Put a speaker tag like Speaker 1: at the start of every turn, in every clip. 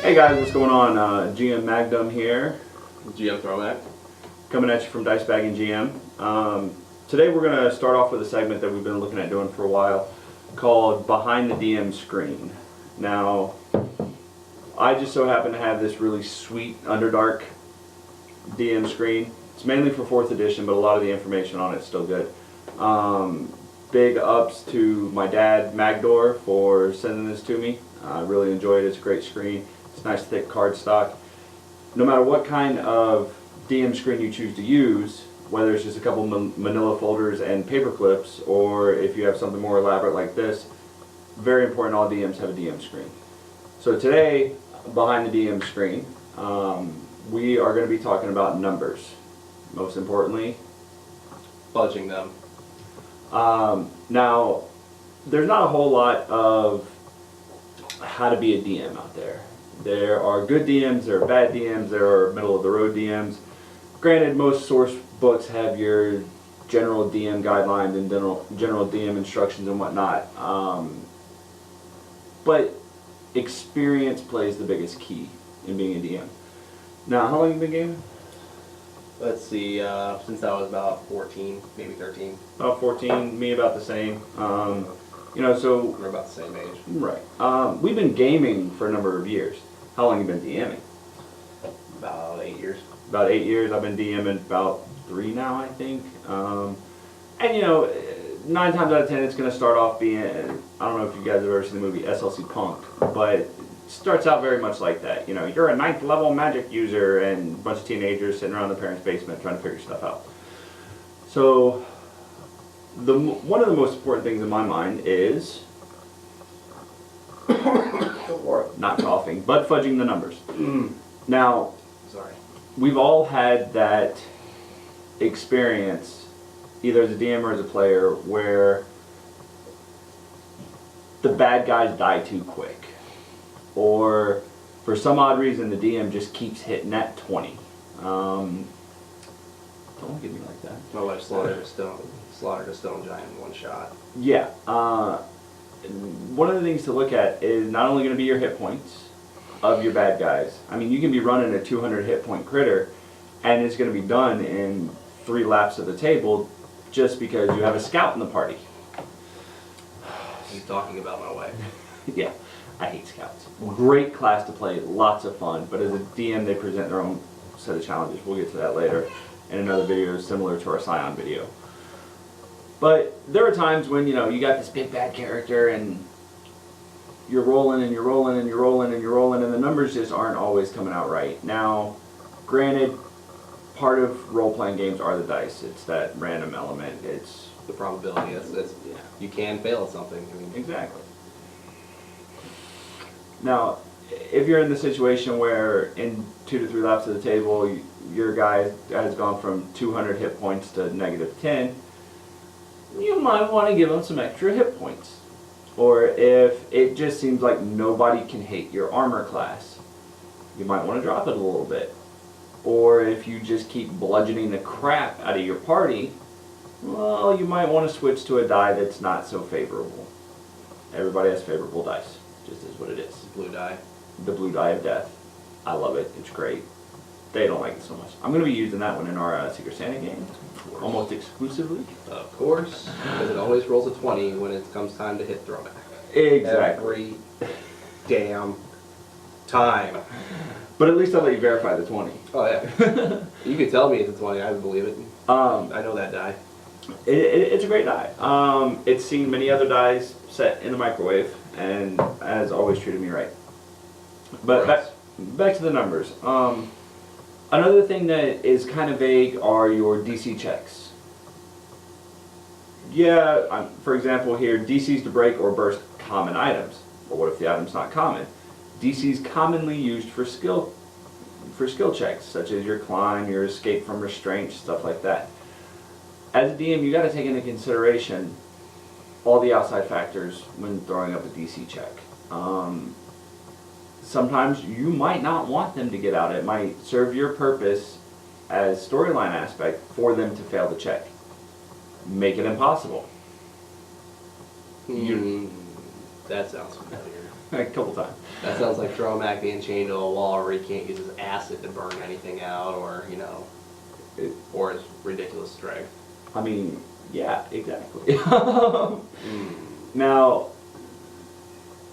Speaker 1: Hey guys, what's going on? GM Magnum here,
Speaker 2: GM Throwback.
Speaker 1: coming at you from Dice Bag and GM. Today we're going to start off with a segment that we've been looking at doing for a while called Behind the DM Screen. Now, I just so happen to have this really sweet Underdark DM screen. It's mainly for 4th edition, but a lot of the information on it's still good. Big ups to my dad, Magdor, for sending this to me. I really enjoy it. It's a great screen. It's nice thick cardstock. No matter what kind of DM screen you choose to use, whether it's just a couple manila folders and paper clips, or if you have something more elaborate like this, very important, all DMs have a DM screen. So today, behind the DM screen, we are going to be talking about numbers. Most importantly,
Speaker 2: Fudging them.
Speaker 1: now, there's not a whole lot of how to be a DM out there. There are good DMs, there are bad DMs, there are middle of the road DMs. Granted, most source books have your general DM guidelines and general DM instructions and whatnot. But experience plays the biggest key in being a DM. Now, how long have you been gaming?
Speaker 2: Let's see, since I was about 14, maybe 13.
Speaker 1: About 14, me about the same. You know, so...
Speaker 2: We're about the same age.
Speaker 1: Right. We've been gaming for a number of years. How long have you been DMing?
Speaker 2: About 8 years.
Speaker 1: About 8 years. I've been DMing about 3 now, I think. And you know, 9 times out of 10 it's going to start off being, I don't know if you guys have ever seen the movie SLC Punk, but it starts out very much like that. You know, you're a 9th level magic user and a bunch of teenagers sitting around the parents' basement trying to figure stuff out. So, one of the most important things in my mind is not coughing, but fudging the numbers. Now,
Speaker 2: Sorry.
Speaker 1: we've all had that experience, either as a DM or as a player, where the bad guys die too quick, or for some odd reason the DM just keeps hitting that 20. Don't look at me like that.
Speaker 2: My wife slaughtered a stone giant in one shot.
Speaker 1: Yeah. One of the things to look at is not only going to be your hit points of your bad guys. I mean, you can be running a 200 hit point critter, and it's going to be done in 3 laps of the table just because you have a scout in the party.
Speaker 2: He's talking about my wife.
Speaker 1: Yeah, I hate scouts. Great class to play, lots of fun, but as a DM they present their own set of challenges. We'll get to that later in another video similar to our Scion video. But there are times when, you know, you got this big bad character and you're rolling and you're rolling and you're rolling and you're rolling and the numbers just aren't always coming out right. Now, granted, part of role-playing games are the dice. It's that random element. It's
Speaker 2: The probability is
Speaker 1: yeah.
Speaker 2: you can fail at something. I mean,
Speaker 1: Exactly. Now, if you're in the situation where in 2 to 3 laps of the table, your guy has gone from 200 hit points to -10, you might want to give him some extra hit points. Or if it just seems like nobody can hit your armor class, you might want to drop it a little bit. Or if you just keep bludgeoning the crap out of your party, well, you might want to switch to a die that's not so favorable. Everybody has favorable dice, just is what it is.
Speaker 2: blue die.
Speaker 1: The blue die of death. I love it. It's great. They don't like it so much. I'm going to be using that one in our Secret Santa game, almost exclusively.
Speaker 2: Of course, because it always rolls a 20 when it comes time to hit throwback.
Speaker 1: Exactly.
Speaker 2: Every damn time.
Speaker 1: But at least I'll let you verify the 20.
Speaker 2: Oh yeah. You could tell me it's a 20, I would believe it. I know that die.
Speaker 1: It's a great die. It's seen many other dies set in the microwave, and has always treated me right. But back to the numbers. Another thing that is kind of vague are your DC checks. Yeah, for example here, DC's to break or burst common items. But what if the item's not common? DC's commonly used for skill checks, such as your climb, your escape from restraint, stuff like that. As a DM, you got to take into consideration all the outside factors when throwing up a DC check. Sometimes you might not want them to get out. It might serve your purpose as storyline aspect for them to fail the check. Make it impossible.
Speaker 2: That sounds familiar.
Speaker 1: A couple times.
Speaker 2: That sounds like Dromac being chained to a wall where he can't use his acid to burn anything out, or, you know, or his ridiculous strength.
Speaker 1: I mean, yeah, exactly. Now,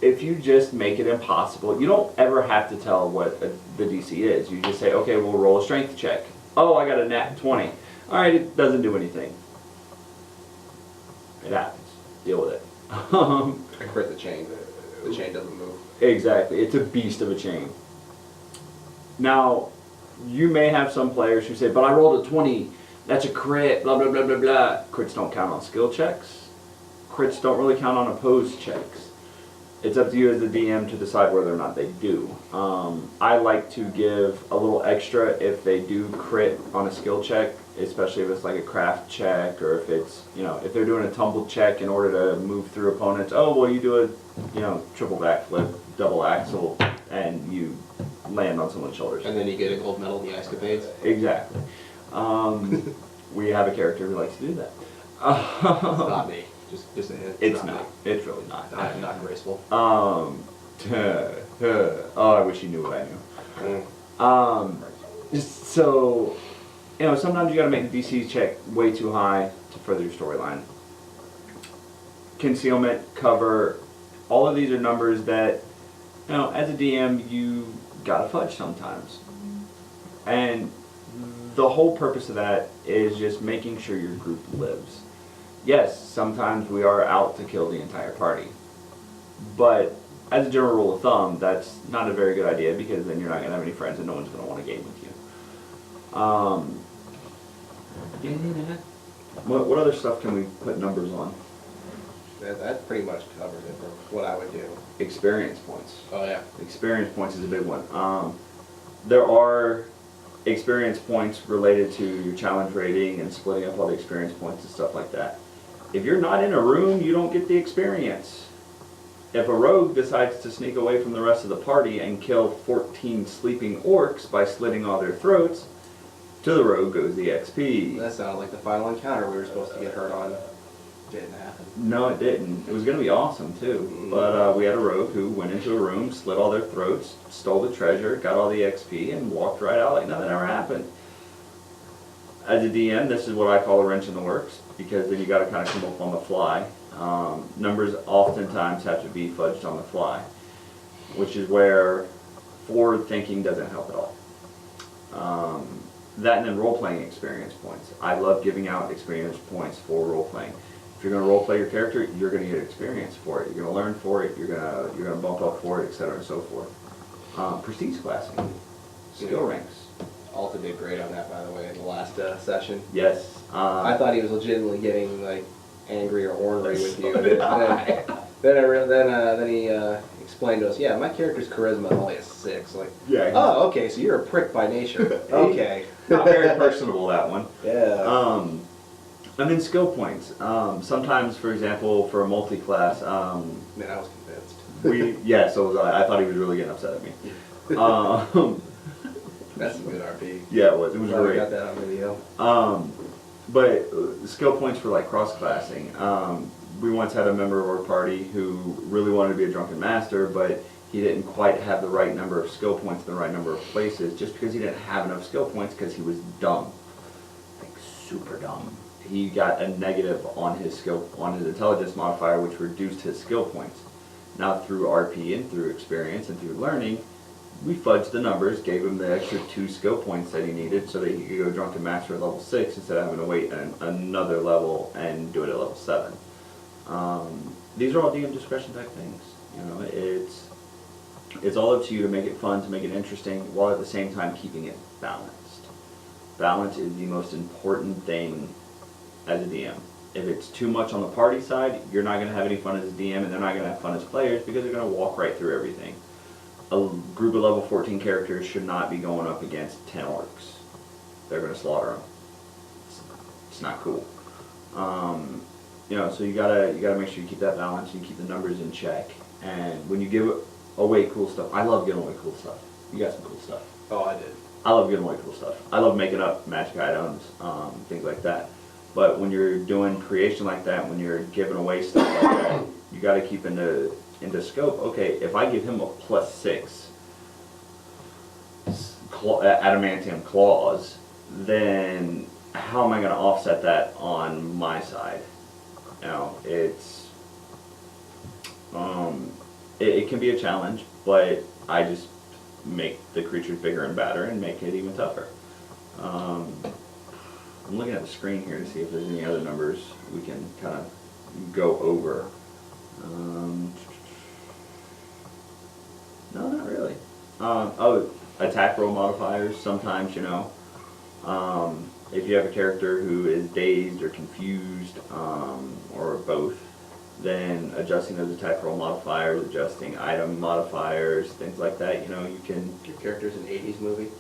Speaker 1: if you just make it impossible, you don't ever have to tell what the DC is. You just say, okay, we'll roll a strength check. Oh, I got a nat 20. All right, it doesn't do anything. It happens. Deal with it.
Speaker 2: I crit the chain. The chain doesn't move.
Speaker 1: Exactly. It's a beast of a chain. Now, you may have some players who say, but I rolled a 20. That's a crit, blah, blah, blah, blah, blah. Crits don't count on skill checks. Crits don't really count on opposed checks. It's up to you as the DM to decide whether or not they do. I like to give a little extra if they do crit on a skill check, especially if it's like a craft check, or if it's, you know, if they're doing a tumble check in order to move through opponents. Oh, well, you do a, you know, triple backflip, double axle, and you land on someone's shoulders.
Speaker 2: And then you get a gold medal in the ice capades.
Speaker 1: Exactly. We have a character who likes to do that.
Speaker 2: It's not me. Just a hint.
Speaker 1: It's not. It's really not.
Speaker 2: I'm not graceful.
Speaker 1: Oh, I wish you knew what I knew. So, you know, sometimes you got to make the DC check way too high to further your storyline. Concealment, cover, all of these are numbers that, you know, as a DM, you gotta fudge sometimes. And the whole purpose of that is just making sure your group lives. Yes, sometimes we are out to kill the entire party. But as a general rule of thumb, that's not a very good idea, because then you're not going to have any friends and no one's going to want to game with you. What other stuff can we put numbers on?
Speaker 2: That pretty much covers it for what I would do.
Speaker 1: Experience points.
Speaker 2: Oh yeah.
Speaker 1: Experience points is a big one. There are experience points related to your challenge rating and splitting up all the experience points and stuff like that. If you're not in a room, you don't get the experience. If a rogue decides to sneak away from the rest of the party and kill 14 sleeping orcs by slitting all their throats, to the rogue goes the XP.
Speaker 2: That sounded like the final encounter we were supposed to get hurt on. Didn't happen.
Speaker 1: No, it didn't. It was going to be awesome too. But we had a rogue who went into a room, slit all their throats, stole the treasure, got all the XP, and walked right out like nothing ever happened. As a DM, this is what I call a wrench in the works, because then you got to kind of come up on the fly. Numbers oftentimes have to be fudged on the fly, which is where forward thinking doesn't help at all. That and then role-playing experience points. I love giving out experience points for role-playing. If you're going to role-play your character, you're going to get experience for it. You're going to learn for it. You're going to bump up for it, etc. and so forth. Prestige classing, skill ranks.
Speaker 2: Alta did great on that, by the way, in the last session.
Speaker 1: Yes.
Speaker 2: I thought he was legitimately getting like angry or ornery with you. Then he explained to us, yeah, my character's charisma only is 6. Like,
Speaker 1: Yeah.
Speaker 2: oh, okay, so you're a prick by nature. Okay.
Speaker 1: Not very personable, that one.
Speaker 2: Yeah.
Speaker 1: And then skill points. Sometimes, for example, for a multi-class,
Speaker 2: Man, I was convinced.
Speaker 1: so was I. I thought he was really getting upset at me.
Speaker 2: That's some good RP.
Speaker 1: Yeah, it was. It was
Speaker 2: Glad we
Speaker 1: great.
Speaker 2: got that on video.
Speaker 1: But skill points for like cross-classing. We once had a member of our party who really wanted to be a drunken master, but he didn't quite have the right number of skill points in the right number of places, just because he didn't have enough skill points because he was dumb. Like super dumb. He got a negative on his intelligence modifier, which reduced his skill points. Now through RP and through experience and through learning, we fudged the numbers, gave him the extra 2 skill points that he needed so that he could go drunken master at level 6 instead of having to wait another level and do it at level 7. These are all DM discretion type things. You know, it's all up to you to make it fun, to make it interesting, while at the same time keeping it balanced. Balance is the most important thing as a DM. If it's too much on the party side, you're not going to have any fun as a DM, and they're not going to have fun as players because they're going to walk right through everything. A group of level 14 characters should not be going up against 10 orcs. They're going to slaughter them. It's not cool. You know, so you gotta make sure you keep that balance, you keep the numbers in check, and when you give away cool stuff, I love giving away cool stuff. You got some cool stuff.
Speaker 2: Oh, I did.
Speaker 1: I love giving away cool stuff. I love making up magic items, things like that. But when you're doing creation like that, when you're giving away stuff like that, you got to keep into into scope, okay, if I give him a +6 adamantium claws, then how am I going to offset that on my side? You know, it can be a challenge, but I just make the creatures bigger and badder and make it even tougher. I'm looking at the screen here to see if there's any other numbers we can kind of go over. No, not really. Oh, attack roll modifiers. Sometimes, you know, if you have a character who is dazed or confused, or both, then adjusting those attack roll modifiers, adjusting item modifiers, things like that. You know, you can.
Speaker 2: Your character's an 80s movie?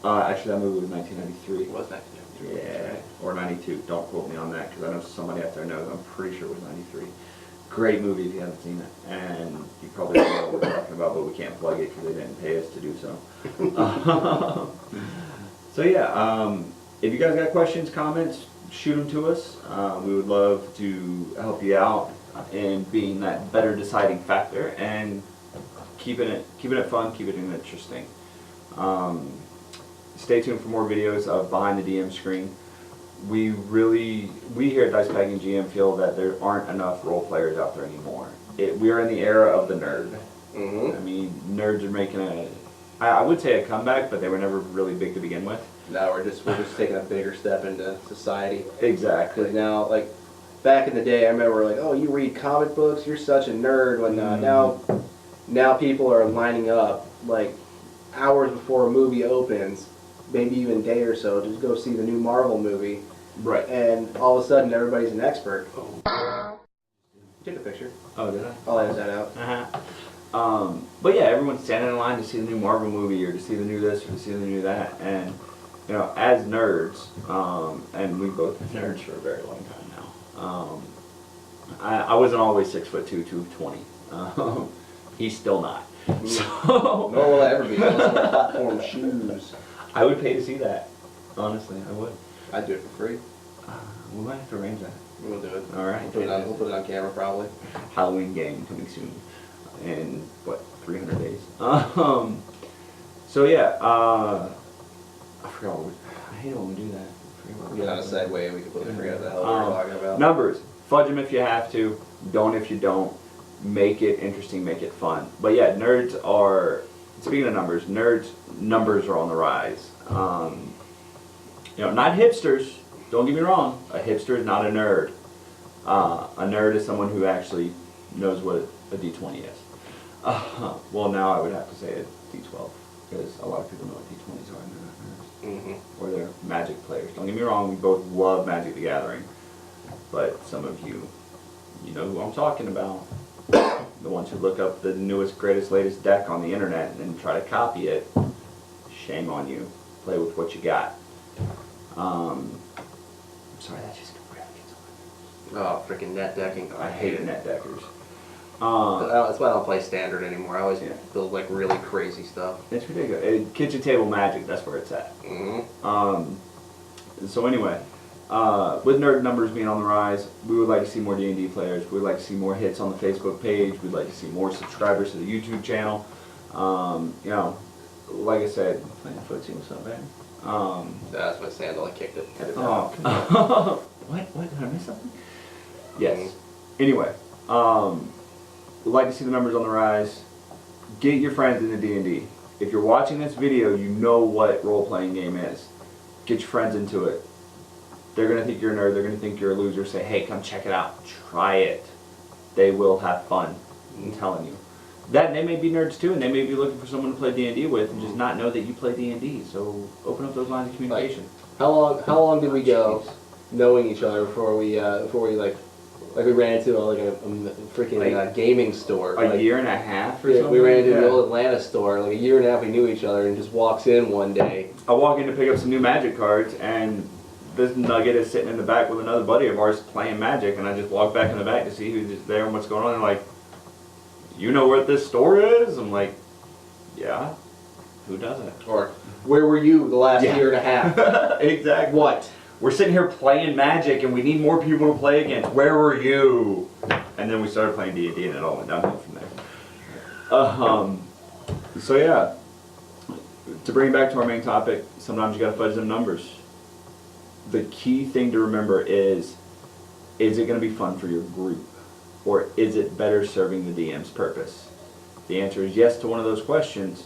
Speaker 1: Actually, that movie was 1993.
Speaker 2: It was 1993.
Speaker 1: Yeah,
Speaker 2: Right.
Speaker 1: or 92. Don't quote me on that because I know somebody out there knows. I'm pretty sure it was 93. Great movie if you haven't seen it, and you probably don't know what we're talking about, but we can't plug it because they didn't pay us to do so. So yeah, if you guys got questions, comments, shoot them to us. We would love to help you out in being that better deciding factor and keeping it fun, keeping it interesting. Stay tuned for more videos of Behind the DM Screen. We here at Dice Bag and GM feel that there aren't enough role players out there anymore. We are in the era of the nerd.
Speaker 2: Mm-hmm.
Speaker 1: I mean, nerds are making I would say a comeback, but they were never really big to begin with.
Speaker 2: Now we're just taking a bigger step into society.
Speaker 1: Exactly.
Speaker 2: Because now, like, back in the day, I remember like, oh, you read comic books, you're such a nerd. When now people are lining up like hours before a movie opens, maybe even a day or so, just go see the new Marvel movie.
Speaker 1: Right.
Speaker 2: And all of a sudden, everybody's an expert. Take a picture.
Speaker 1: Oh, did I?
Speaker 2: I'll edit that out.
Speaker 1: Uh-huh. But yeah, everyone's standing in line to see the new Marvel movie or to see the new this or to see the new that. And, you know, as nerds, and we've both been nerds for a very long time now, I wasn't always 6'2", 220. He's still not. So,
Speaker 2: Nor will I ever be. Unless I platform shoes.
Speaker 1: I would pay to see that. Honestly, I would.
Speaker 2: I'd do it for free.
Speaker 1: We might have to arrange that.
Speaker 2: We'll do it.
Speaker 1: All right.
Speaker 2: We'll put it on camera probably.
Speaker 1: Halloween game coming soon in what 300 days. So yeah, I forgot what I hate it when we do that.
Speaker 2: We'll get on a segue and we can completely forget what the hell we're talking about.
Speaker 1: Numbers, fudge them if you have to. Don't if you don't. Make it interesting, make it fun. But yeah, nerds are. Speaking of numbers, numbers are on the rise. You know, not hipsters. Don't get me wrong. A hipster is not a nerd. A nerd is someone who actually knows what a D20 is. Well, now I would have to say a D12 because a lot of people know what D20s are and they're not nerds.
Speaker 2: Mm-hmm.
Speaker 1: Or they're Magic players. Don't get me wrong. We both love Magic the Gathering, but some of you know who I'm talking about. The ones who look up the newest, greatest, latest deck on the internet and then try to copy it. Shame on you. Play with what you got. I'm sorry, that just really gets on my nerves.
Speaker 2: Oh, freaking net decking.
Speaker 1: I hate net deckers.
Speaker 2: That's why I don't play standard anymore. I always
Speaker 1: Yeah.
Speaker 2: build like really crazy stuff.
Speaker 1: It's ridiculous. Kitchen table Magic, that's where it's at.
Speaker 2: Mm-hmm.
Speaker 1: So anyway, with nerd numbers being on the rise, we would like to see more D&D players. We'd like to see more hits on the Facebook page. We'd like to see more subscribers to the YouTube channel. You know, like I said, playing footsie, what's up, man?
Speaker 2: That's my sandal. I kicked it.
Speaker 1: What? Did I miss something? Yes. Anyway, we'd like to see the numbers on the rise. Get your friends into D&D. If you're watching this video, you know what role-playing game is. Get your friends into it. They're going to think you're a nerd. They're going to think you're a loser. Say, hey, come check it out. Try it. They will have fun. I'm telling you. That they may be nerds too, and they may be looking for someone to play D&D with, and just not know that you play D&D. So open up those lines of communication.
Speaker 2: How long did we go knowing each other before we like we ran into like a freaking gaming store?
Speaker 1: A year and a half or
Speaker 2: yeah,
Speaker 1: something?
Speaker 2: we ran into the old Atlanta store. Like a year and a half, we knew each other, and just walks in one day.
Speaker 1: I walk in to pick up some new Magic cards, and this nugget is sitting in the back with another buddy of ours playing Magic, and I just walk back in the back to see who's there and what's going on. And like, you know where this store is? I'm like, yeah. Who doesn't?
Speaker 2: Or, where were you the last year and a half?
Speaker 1: Exactly.
Speaker 2: What?
Speaker 1: We're sitting here playing Magic, and we need more people to play again. Where were you? And then we started playing D&D and it all went downhill from there. So yeah, to bring it back to our main topic, sometimes you gotta fudge them numbers. The key thing to remember is it gonna be fun for your group? Or is it better serving the DM's purpose? If the answer is yes to one of those questions,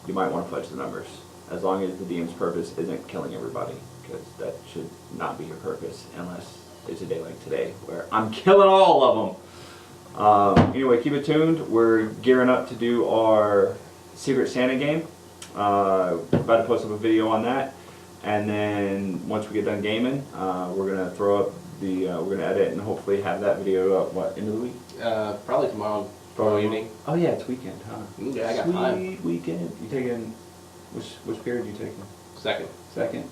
Speaker 1: you might wanna fudge the numbers. As long as the DM's purpose isn't killing everybody, because that should not be your purpose unless it's a day like today where I'm killing all of them. Anyway, keep it tuned. We're gearing up to do our Secret Santa game. About to post up a video on that, and then once we get done gaming, we're gonna throw up the we're gonna edit and hopefully have that video up end of the week?
Speaker 2: Probably tomorrow evening.
Speaker 1: Oh yeah, it's weekend, huh?
Speaker 2: Yeah, I got
Speaker 1: Sweet
Speaker 2: time.
Speaker 1: weekend. You taking which period you taking?
Speaker 2: Second.
Speaker 1: Second.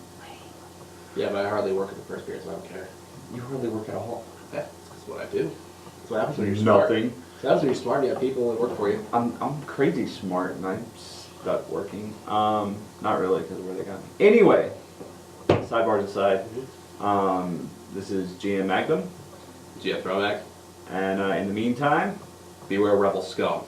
Speaker 2: Yeah, but I hardly work at the first period, so I don't care.
Speaker 1: You hardly work at all.
Speaker 2: Yeah, that's what I do. That's what happens when you're smart.
Speaker 1: Nothing.
Speaker 2: So that was when you're smart. You have people that work for you.
Speaker 1: I'm crazy smart and I'm stuck working. Not really because of where they got me. Anyway, sidebars aside, this is GM Magnum,
Speaker 2: GF Throwback.
Speaker 1: and in the meantime,
Speaker 2: Beware Rebel Scum.